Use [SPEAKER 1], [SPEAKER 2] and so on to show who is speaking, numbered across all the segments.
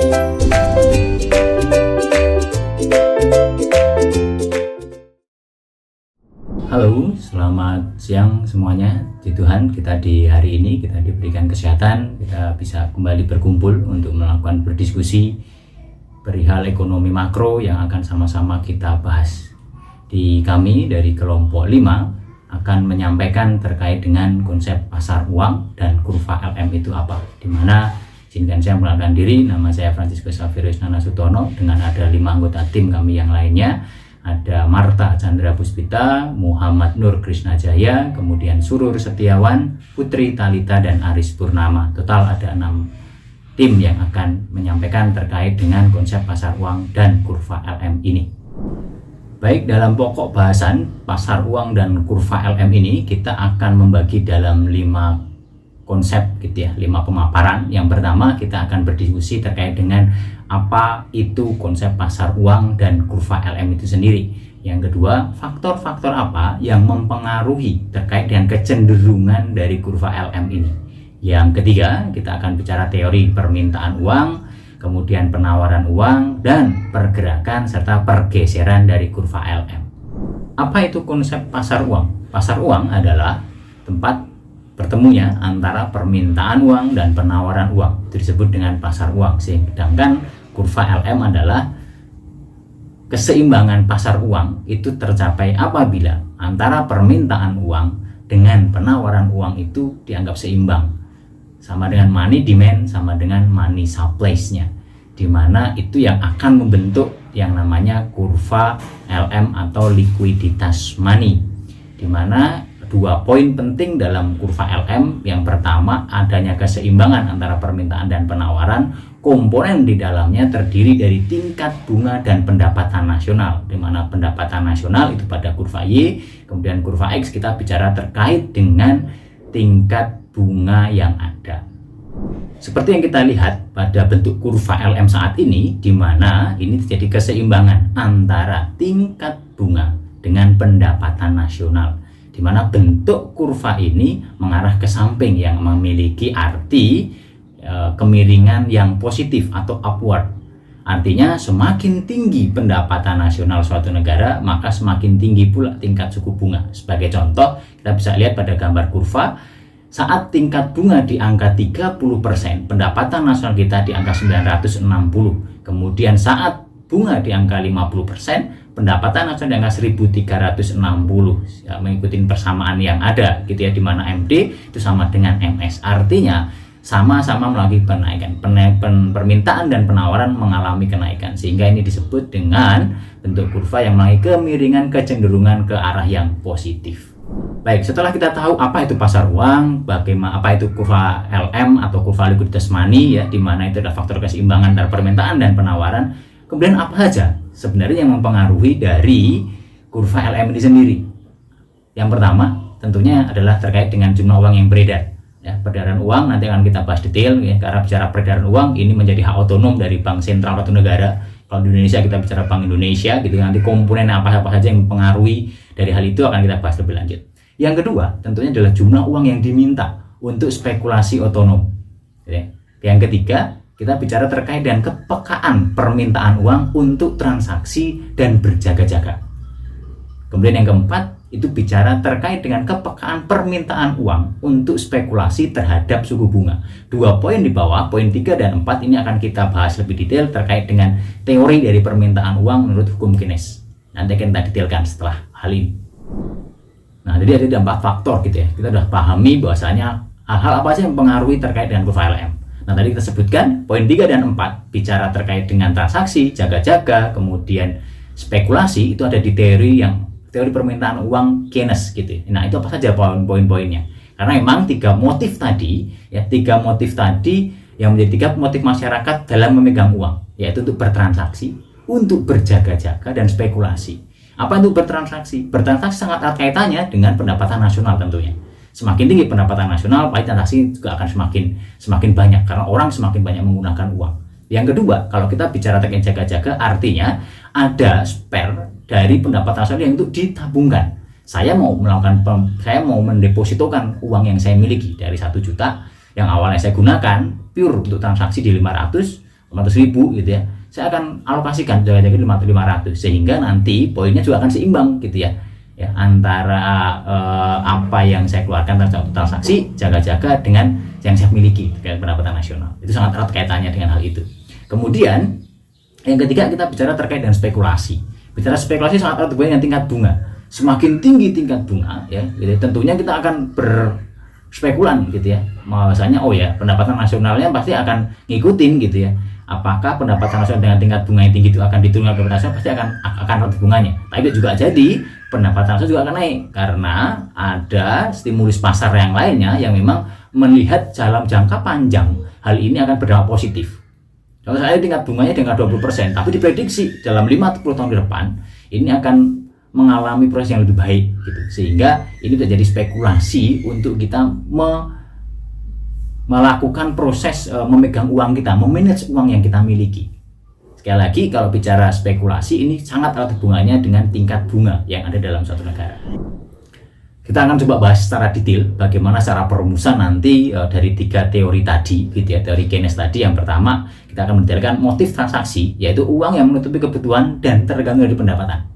[SPEAKER 1] Halo, selamat siang semuanya. Puji Tuhan, kita di hari ini kita diberikan kesehatan, kita bisa kembali berkumpul untuk melakukan berdiskusi perihal ekonomi makro yang akan sama-sama kita bahas. Di kami dari kelompok 5 akan menyampaikan terkait dengan konsep pasar uang dan kurva LM itu apa. Dimana izinkan saya memperkenalkan diri, nama saya Franciscus Xaverius Nanasutono, dengan ada 5 anggota tim kami yang lainnya. Ada Marta Chandra Puspita, Muhammad Nur Krisnajaya, kemudian Surur Setiawan, Putri Talita, dan Aris Purnama. Total ada 6 tim yang akan menyampaikan terkait dengan konsep pasar uang dan kurva LM ini. Baik, dalam pokok bahasan pasar uang dan kurva LM ini kita akan membagi dalam 5 konsep gitu ya, 5 pemaparan. Yang pertama kita akan berdiskusi terkait dengan apa itu konsep pasar uang dan kurva LM itu sendiri. Yang kedua, faktor-faktor apa yang mempengaruhi terkait dengan kecenderungan dari kurva LM ini. Yang ketiga, kita akan bicara teori permintaan uang, kemudian penawaran uang, dan pergerakan serta pergeseran dari kurva LM. Apa itu konsep pasar uang? Pasar uang adalah tempat bertemunya antara permintaan uang dan penawaran uang. Itu disebut dengan pasar uang. Sedangkan kurva LM adalah keseimbangan pasar uang itu tercapai apabila antara permintaan uang dengan penawaran uang itu dianggap seimbang. Sama dengan money demand, sama dengan money supply-nya. Dimana itu yang akan membentuk yang namanya kurva LM atau likuiditas money. Dimana 2 poin penting dalam kurva LM. Yang pertama, adanya keseimbangan antara permintaan dan penawaran. Komponen di dalamnya terdiri dari tingkat bunga dan pendapatan nasional, di mana pendapatan nasional itu pada kurva Y, kemudian kurva X kita bicara terkait dengan tingkat bunga yang ada. Seperti yang kita lihat pada bentuk kurva LM saat ini, di mana ini terjadi keseimbangan antara tingkat bunga dengan pendapatan nasional, di mana bentuk kurva ini mengarah ke samping yang memiliki arti kemiringan yang positif atau upward. Artinya semakin tinggi pendapatan nasional suatu negara, maka semakin tinggi pula tingkat suku bunga. Sebagai contoh, kita bisa lihat pada gambar kurva, saat tingkat bunga di angka 30%, pendapatan nasional kita di angka 960. Kemudian saat bunga di angka 50%, pendapatan nasional di angka 1360. Ya, mengikuti persamaan yang ada gitu ya, di mana MD itu sama dengan MS. Artinya sama-sama melakukan kenaikan. Permintaan dan penawaran mengalami kenaikan, sehingga ini disebut dengan bentuk kurva yang memiliki kemiringan kecenderungan ke arah yang positif. Baik, setelah kita tahu apa itu pasar uang, bagaimana apa itu kurva LM atau kurva likuiditas money ya, di mana itu adalah faktor keseimbangan antara permintaan dan penawaran. Kemudian apa saja sebenarnya yang mempengaruhi dari kurva LM ini sendiri? Yang pertama tentunya adalah terkait dengan jumlah uang yang beredar. Ya, peredaran uang nanti akan kita bahas detail ya, karena bicara peredaran uang ini menjadi hak otonom dari bank sentral suatu negara. Kalau di Indonesia kita bicara Bank Indonesia gitu, nanti komponen apa saja yang mempengaruhi dari hal itu akan kita bahas lebih lanjut. Yang kedua tentunya adalah jumlah uang yang diminta untuk spekulasi otonom ya. Yang ketiga kita bicara terkait dengan kepekaan permintaan uang untuk transaksi dan berjaga-jaga. Kemudian yang keempat itu bicara terkait dengan kepekaan permintaan uang untuk spekulasi terhadap suku bunga. 2 poin di bawah, poin 3 dan 4 ini akan kita bahas lebih detail terkait dengan teori dari permintaan uang menurut hukum Keynes. Nanti akan kita detailkan setelah hal ini. Nah, jadi ada 4 faktor gitu ya. Kita sudah pahami bahwasanya hal-hal apa sih yang mempengaruhi terkait dengan kurva LM. Nah, tadi kita sebutkan poin 3 dan 4 bicara terkait dengan transaksi, jaga-jaga, kemudian spekulasi itu ada di teori permintaan uang Keynes gitu. Nah, itu apa saja poin-poinnya? Karena memang 3 motif tadi ya, 3 motif tadi yang menjadi 3 motif masyarakat dalam memegang uang, yaitu untuk bertransaksi, untuk berjaga-jaga, dan spekulasi. Apa itu bertransaksi? Bertransaksi sangat erat kaitannya dengan pendapatan nasional tentunya. Semakin tinggi pendapatan nasional, pasti transaksi juga akan semakin banyak karena orang semakin banyak menggunakan uang. Yang kedua, kalau kita bicara terkait jaga-jaga, artinya ada spare dari pendapatan nasional yang untuk ditabungkan. Saya mau mendepositokan uang yang saya miliki dari 1 juta yang awalnya saya gunakan pure untuk transaksi di 500, 500.000 gitu ya, saya akan alokasikan jaga-jaga 500 sehingga nanti poinnya juga akan seimbang gitu ya. Ya, antara apa yang saya keluarkan terhadap transaksi jaga-jaga dengan yang saya miliki terkait pendapatan nasional. Itu sangat erat kaitannya dengan hal itu. Kemudian yang ketiga, kita bicara terkait dengan spekulasi. Bicara spekulasi sangat erat hubungannya dengan tingkat bunga. Semakin tinggi tingkat bunga ya, gitu, tentunya kita akan berspekulan gitu ya. Bahwasanya oh ya, pendapatan nasionalnya pasti akan ngikutin gitu ya. Apakah pendapatan nasional dengan tingkat bunga yang tinggi itu akan diturunkan ke pendapatan nasional, pasti akan erat hubungannya. Tapi juga jadi pendapatan nasional juga akan naik karena ada stimulus pasar yang lainnya yang memang melihat dalam jangka panjang hal ini akan berdampak positif. Kalau saya tingkat bunganya dengan 20%, tapi diprediksi dalam 5-10 tahun ke depan ini akan mengalami proses yang lebih baik gitu. Sehingga ini bisa jadi spekulasi untuk kita melakukan proses memegang uang kita, memanage uang yang kita miliki. Sekali lagi, kalau bicara spekulasi ini sangat erat hubungannya dengan tingkat bunga yang ada dalam suatu negara. Kita akan coba bahas secara detail bagaimana cara perumusan nanti dari 3 teori tadi gitu ya, teori Keynes tadi. Yang pertama, kita akan mendetailkan motif transaksi, yaitu uang yang menutupi kebutuhan dan tergantung dari pendapatan.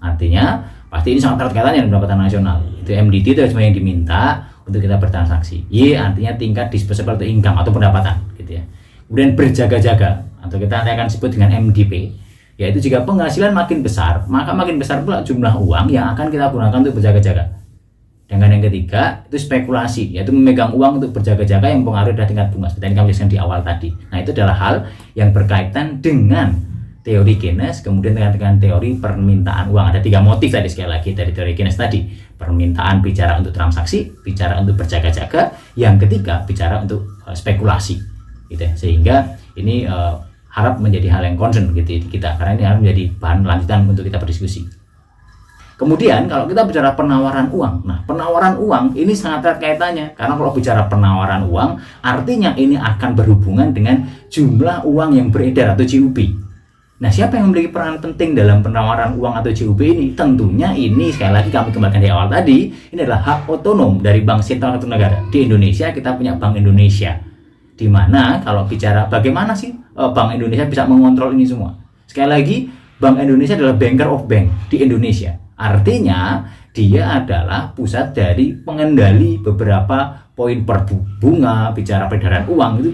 [SPEAKER 1] Artinya, pasti ini sangat erat kaitannya dengan pendapatan nasional. Itu MDT itu cuma yang diminta untuk kita bertransaksi. Y artinya tingkat disposable income atau pendapatan gitu ya. Kemudian berjaga-jaga atau kita nanti akan sebut dengan MDP, yaitu jika penghasilan makin besar, maka makin besar pula jumlah uang yang akan kita gunakan untuk berjaga-jaga. Dengan yang ketiga, itu spekulasi, yaitu memegang uang untuk berjaga-jaga yang mempengaruhi dari tingkat bunga seperti yang kami jelaskan di awal tadi. Nah, itu adalah hal yang berkaitan dengan teori Keynes, kemudian dengan teori permintaan uang. Ada 3 motif tadi sekali lagi dari teori Keynes tadi. Permintaan bicara untuk transaksi, bicara untuk berjaga-jaga, yang ketiga bicara untuk spekulasi gitu ya. Sehingga ini harap menjadi hal yang concern gitu kita, karena ini harus menjadi bahan lanjutan untuk kita berdiskusi. Kemudian kalau kita bicara penawaran uang, nah penawaran uang ini sangat erat kaitannya, karena kalau bicara penawaran uang artinya ini akan berhubungan dengan jumlah uang yang beredar atau JUB. Nah, siapa yang memiliki peran penting dalam penawaran uang atau JUB ini? Tentunya ini sekali lagi kami kembalikan di awal tadi, ini adalah hak otonom dari Bank Sentral suatu negara. Di Indonesia kita punya Bank Indonesia, di mana kalau bicara bagaimana sih Bank Indonesia bisa mengontrol ini semua. Sekali lagi, Bank Indonesia adalah banker of bank di Indonesia. Artinya dia adalah pusat dari pengendali beberapa poin bunga, bicara peredaran uang, itu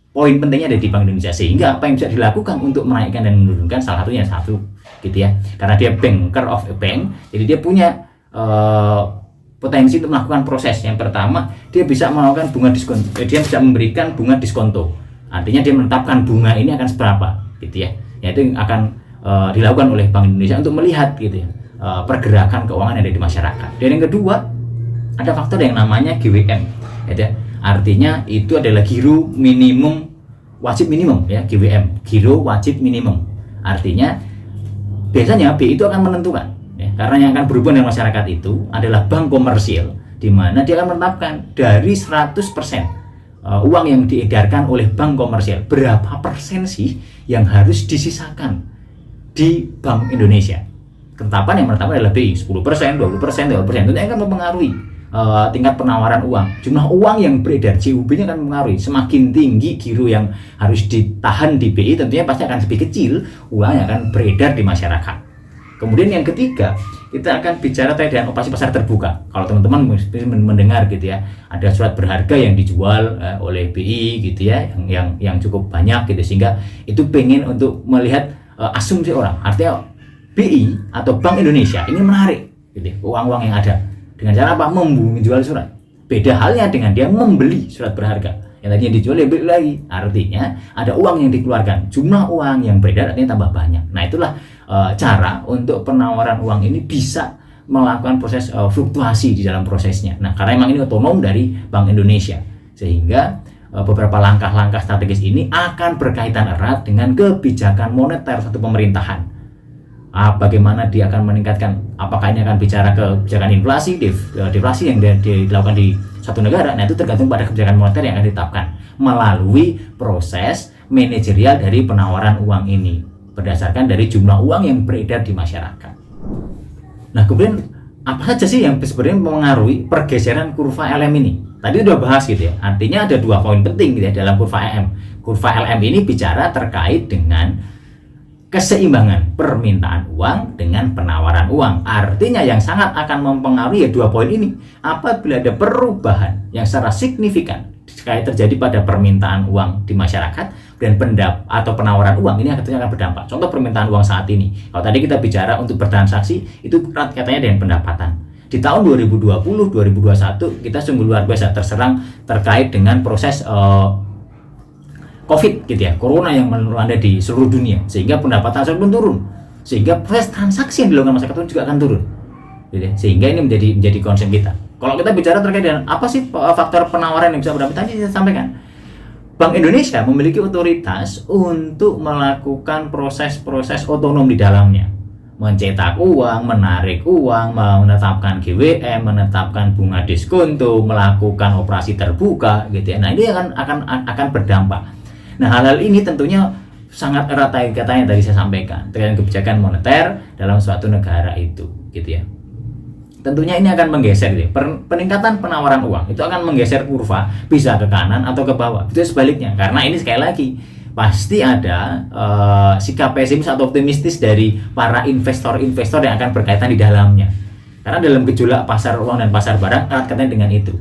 [SPEAKER 1] poin pentingnya ada di Bank Indonesia. Sehingga apa yang bisa dilakukan untuk menaikkan dan menurunkan, salah satunya satu gitu ya, karena dia banker of a bank, jadi dia punya potensi untuk melakukan proses. Yang pertama, dia bisa melakukan bunga diskonto, dia bisa memberikan bunga diskonto, artinya dia menetapkan bunga ini akan seberapa gitu ya, yaitu akan dilakukan oleh Bank Indonesia untuk melihat gitu ya pergerakan keuangan yang ada di masyarakat. Dan yang kedua, ada faktor yang namanya GWM gitu ya. Artinya itu adalah giro minimum wajib minimum ya, GWM, giro wajib minimum. Artinya biasanya BI itu akan menentukan ya, karena yang akan berhubungan dengan masyarakat itu adalah bank komersial, di mana dia akan menetapkan dari 100% uang yang diedarkan oleh bank komersial, berapa persen sih yang harus disisakan di Bank Indonesia. Ketetapan yang menetapkan adalah BI, 10%, 20%, 30%. Itu akan mempengaruhi tingkat penawaran uang. Jumlah uang yang beredar, JUB-nya akan mempengaruhi. Semakin tinggi giro yang harus ditahan di BI, tentunya pasti akan lebih kecil uang yang akan beredar di masyarakat. Kemudian yang ketiga, kita akan bicara terkait dengan operasi pasar terbuka. Kalau teman-teman mendengar gitu ya, ada surat berharga yang dijual oleh BI gitu ya, yang cukup banyak gitu, sehingga itu pengen untuk melihat asumsi orang. Artinya BI atau Bank Indonesia ini menarik gitu, uang-uang yang ada. Dengan cara apa? Menjual surat. Beda halnya dengan dia membeli surat berharga. Yang tadinya dijual, dia beli lagi. Artinya ada uang yang dikeluarkan. Jumlah uang yang beredar artinya tambah banyak. Nah, itulah cara untuk penawaran uang ini bisa melakukan proses fluktuasi di dalam prosesnya. Nah, karena memang ini otonom dari Bank Indonesia. Sehingga beberapa langkah-langkah strategis ini akan berkaitan erat dengan kebijakan moneter satu pemerintahan. Bagaimana dia akan meningkatkan, apakah ini akan bicara kebijakan inflasi, deflasi yang dilakukan di satu negara. Nah, itu tergantung pada kebijakan moneter yang akan ditetapkan melalui proses manajerial dari penawaran uang ini berdasarkan dari jumlah uang yang beredar di masyarakat. Nah, kemudian
[SPEAKER 2] apa saja sih yang sebenarnya mempengaruhi pergeseran kurva LM ini? Tadi udah bahas gitu ya. Artinya ada 2 poin penting gitu ya dalam kurva LM. Kurva LM ini bicara terkait dengan keseimbangan permintaan uang dengan penawaran uang. Artinya yang sangat akan mempengaruhi ya 2 poin ini. Apabila ada perubahan yang secara signifikan kayak terjadi pada permintaan uang di masyarakat dan atau penawaran uang, ini tentunya akan berdampak. Contoh permintaan uang saat ini. Kalau tadi kita bicara untuk bertransaksi itu erat katanya dengan pendapatan. Di tahun 2020, 2021 kita sungguh luar biasa terserang terkait dengan proses COVID gitu ya, corona yang melanda di seluruh dunia, sehingga pendapatan pun turun, sehingga proses transaksi yang dilakukan masyarakat pun juga akan turun, gitu ya. Sehingga ini menjadi concern kita. Kalau kita bicara terkait dengan apa sih faktor penawaran yang bisa berdampak, tadi saya sampaikan, Bank Indonesia memiliki otoritas untuk melakukan proses-proses otonom di dalamnya, mencetak uang, menarik uang, menetapkan GWM, menetapkan bunga diskonto, melakukan operasi terbuka, gitu ya. Nah ini akan berdampak. Nah hal-hal ini tentunya sangat erat kaitannya tadi saya sampaikan dengan kebijakan moneter dalam suatu negara itu, gitu ya. Tentunya ini akan menggeser gitu ya. Peningkatan penawaran uang itu akan menggeser kurva bisa ke kanan atau ke bawah. Itu sebaliknya, karena ini sekali lagi pasti ada sikap pesimis atau optimistis dari para investor-investor yang akan berkaitan di dalamnya. Karena dalam gejolak pasar uang dan pasar barang erat kaitannya dengan itu.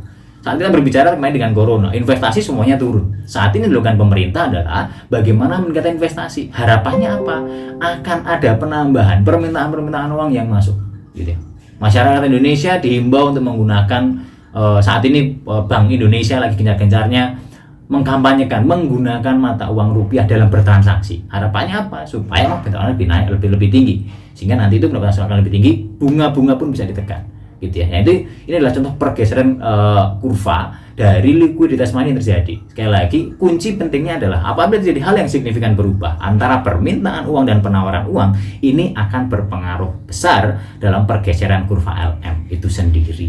[SPEAKER 2] Saat kita berbicara kemarin dengan corona, investasi semuanya turun. Saat ini dilakukan pemerintah adalah bagaimana meningkatkan investasi. Harapannya apa? Akan ada penambahan permintaan uang yang masuk, gitu ya. Masyarakat Indonesia dihimbau untuk menggunakan saat ini Bank Indonesia lagi gencar-gencarnya mengkampanyekan menggunakan mata uang rupiah dalam bertransaksi. Harapannya apa? Supaya pendapatan lebih naik, lebih tinggi, sehingga nanti itu pendapatan akan lebih tinggi, bunga-bunga pun bisa ditekan, gitu ya. Nah, ini adalah contoh pergeseran kurva dari likuiditas money yang terjadi. Sekali lagi, kunci pentingnya adalah apabila terjadi hal yang signifikan berubah antara permintaan uang dan penawaran uang, ini akan berpengaruh besar dalam pergeseran kurva LM itu sendiri.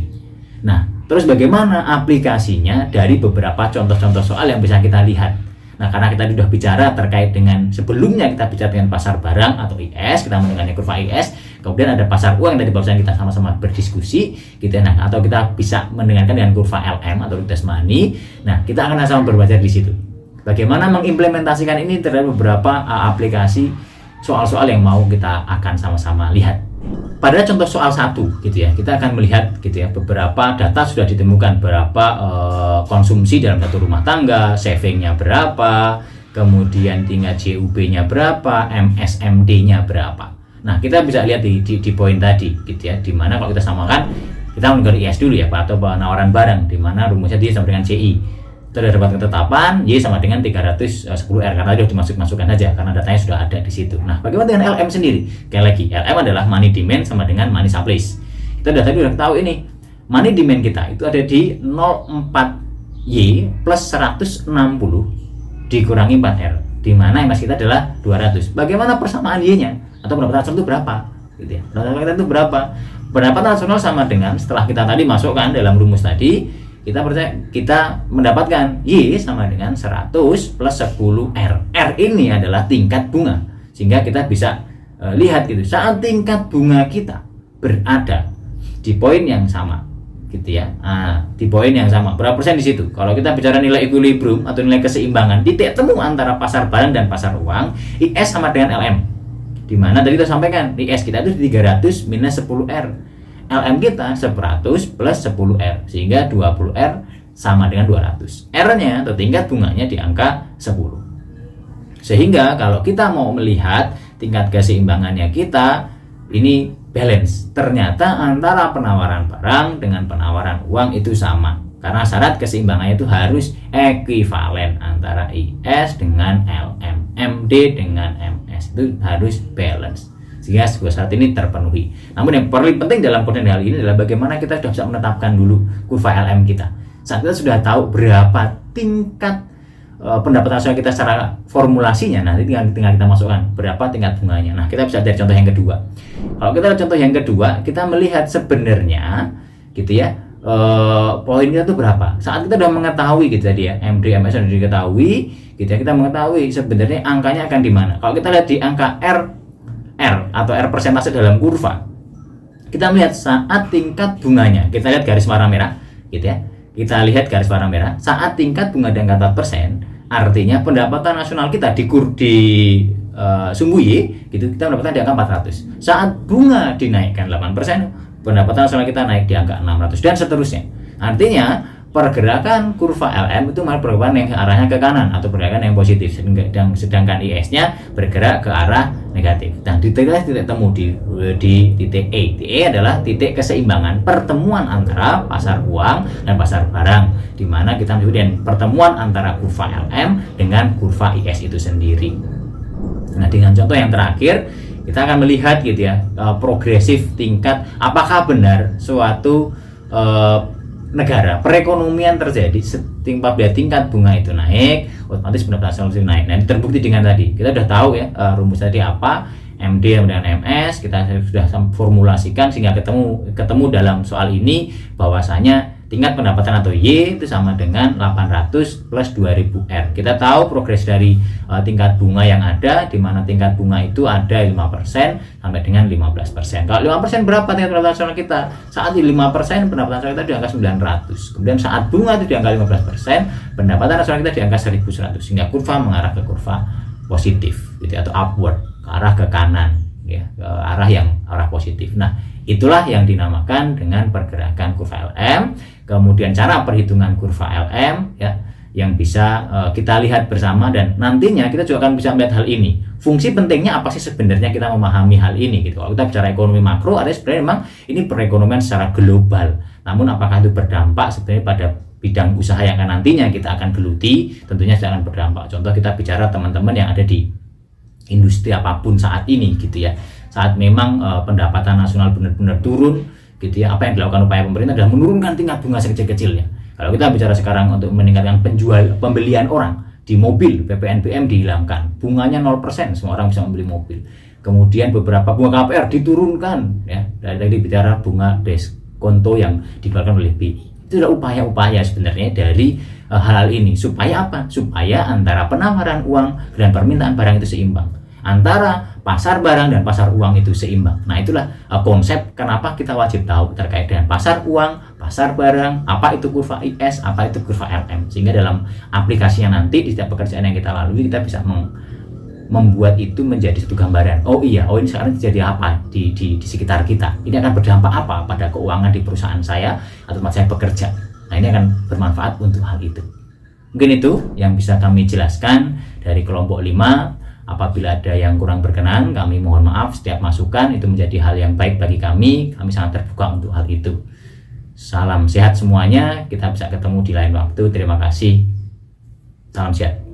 [SPEAKER 2] Nah, terus bagaimana aplikasinya dari beberapa contoh-contoh soal yang bisa kita lihat. Nah, karena kita sudah bicara terkait dengan sebelumnya kita bicara dengan pasar barang atau IS, kita mendengarnya kurva IS, kemudian ada pasar uang yang tadi barusan kita sama-sama berdiskusi, gitu ya. Nah, atau kita bisa mendengarkan dengan kurva LM atau liquidity money. Nah, kita akan sama berbelajar di situ. Bagaimana mengimplementasikan ini terhadap beberapa aplikasi soal-soal yang mau kita akan sama-sama lihat. Pada contoh soal 1 gitu ya, kita akan melihat gitu ya, beberapa data sudah ditemukan berapa konsumsi dalam satu rumah tangga, savingnya berapa, kemudian tingkat JUB-nya berapa, MSMD-nya berapa. Nah, kita bisa lihat di poin tadi gitu ya, dimana kalau kita samakan, kita menggunakan IS dulu ya, atau penawaran barang, dimana rumusnya dia sama dengan CI. Terdapat ketetapan Y sama dengan 310R, karena sudah dimasukkan saja karena datanya sudah ada di situ. Nah, bagaimana dengan LM sendiri? Sekali lagi, LM adalah money demand sama dengan money supply. Kita sudah tahu ini. Money demand kita itu ada di 0,4Y plus 160 dikurangi 4R, di mana MS kita adalah 200. Bagaimana persamaan Y-nya? Atau pendapatan nasional itu berapa? Gitu ya. Pendapatan itu berapa? Pendapatan nasional sama dengan setelah kita tadi masukkan dalam rumus tadi, kita mendapatkan Y sama dengan 100 plus 10R. R ini adalah tingkat bunga, sehingga kita bisa lihat gitu, saat tingkat bunga kita berada di poin yang sama, gitu ya. Nah, di poin yang sama, berapa persen di situ? Kalau kita bicara nilai equilibrium atau nilai keseimbangan, titik temu antara pasar barang dan pasar uang, IS sama dengan LM. Di mana tadi kita sampaikan, IS kita itu 300 minus 10R. LM kita 100 plus 10R, sehingga 20R sama dengan 200. R-nya atau tingkat bunganya di angka 10. Sehingga kalau kita mau melihat tingkat keseimbangannya kita, ini balance. Ternyata antara penawaran barang dengan penawaran uang itu sama. Karena syarat keseimbangannya itu harus ekuivalen antara IS dengan LM, MD dengan MS, itu harus balance, sehingga saat ini terpenuhi. Namun yang paling penting dalam konteks hal ini adalah bagaimana kita sudah bisa menetapkan dulu kurva LM kita. Saat kita sudah tahu berapa tingkat pendapatan nasional kita secara formulasinya, nanti tinggal kita masukkan berapa tingkat bunganya. Nah, kita bisa dari contoh yang kedua. Kalau kita lihat contoh yang kedua, kita melihat sebenarnya gitu ya, poin kita itu berapa. Saat kita sudah mengetahui gitu tadi ya, MD, MS sudah diketahui gitu ya, kita mengetahui sebenarnya angkanya akan di mana. Kalau kita lihat di angka R atau R persentase dalam kurva,
[SPEAKER 1] kita melihat saat tingkat bunganya, kita lihat garis warna merah, gitu ya. Kita lihat garis warna merah, saat tingkat bunga di angka 4%, artinya pendapatan nasional kita di sumbu Y, gitu, kita mendapatkan di angka 400. Saat bunga dinaikkan 8%, pendapatan nasional kita naik di angka 600 dan seterusnya. Artinya pergerakan kurva LM itu malah pergerakan yang arahnya ke kanan atau pergerakan yang positif, sedangkan IS-nya bergerak ke arah negatif. Dan titik temu di titik E. Titik E adalah titik keseimbangan pertemuan antara pasar uang dan pasar barang, di mana kita menyebutkan pertemuan antara kurva LM dengan kurva IS itu sendiri. Nah, dengan contoh yang terakhir kita akan melihat gitu ya, progresif tingkat apakah benar suatu negara perekonomian terjadi apabila tingkat bunga itu naik, otomatis pendapatan nasional itu naik. Nah, terbukti dengan tadi kita sudah tahu ya rumus tadi apa, MD dengan MS kita sudah formulasikan sehingga ketemu dalam soal ini bahwasanya tingkat pendapatan atau Y itu sama dengan 800 plus 2000 R. Kita tahu progres dari tingkat bunga yang ada, di mana tingkat bunga itu ada 5% sampai dengan 15%. Kalau 5% berapa tingkat pendapatan nasional kita? Saat di 5% pendapatan nasional kita di angka 900. Kemudian saat bunga itu di angka 15%, pendapatan nasional kita di angka 1100. Sehingga kurva mengarah ke kurva positif gitu, atau upward, ke arah ke kanan ya, ke arah positif. Nah, itulah yang dinamakan dengan pergerakan kurva LM. Kemudian cara perhitungan kurva LM ya, yang bisa kita lihat bersama, dan nantinya kita juga akan bisa melihat hal ini. Fungsi pentingnya apa sih sebenarnya kita memahami hal ini gitu. Kalau kita bicara ekonomi makro, artinya sebenarnya memang ini perekonomian secara global. Namun apakah itu berdampak sebenarnya pada bidang usaha yang akan nantinya kita akan geluti? Tentunya jangan berdampak. Contoh kita bicara teman-teman yang ada di industri apapun saat ini gitu ya. Saat memang pendapatan nasional benar-benar turun gitu ya, apa yang dilakukan upaya pemerintah adalah menurunkan tingkat bunga sekecil-kecilnya. Kalau kita bicara sekarang untuk meningkatkan pembelian orang di mobil, PPNBM dihilangkan, bunganya 0%, semua orang bisa membeli mobil. Kemudian beberapa bunga KPR diturunkan ya, dari bicara bunga diskonto yang dikeluarkan oleh BI. Itu adalah upaya-upaya sebenarnya dari hal ini. Supaya apa? Supaya antara penawaran uang dan permintaan barang itu seimbang, antara pasar barang dan pasar uang itu seimbang. Nah, itulah konsep kenapa kita wajib tahu terkait dengan pasar uang, pasar barang, apa itu kurva IS, apa itu kurva LM. Sehingga dalam aplikasinya nanti di setiap pekerjaan yang kita lalui, kita bisa membuat itu menjadi satu gambaran. Oh iya, ini sekarang terjadi apa di sekitar kita. Ini akan berdampak apa pada keuangan di perusahaan saya atau tempat saya bekerja. Nah, ini akan bermanfaat untuk hal itu. Mungkin itu yang bisa kami jelaskan dari kelompok 5. Apabila ada yang kurang berkenan, kami mohon maaf. Setiap masukan itu menjadi hal yang baik bagi kami. Kami sangat terbuka untuk hal itu. Salam sehat semuanya. Kita bisa ketemu di lain waktu. Terima kasih. Salam sehat.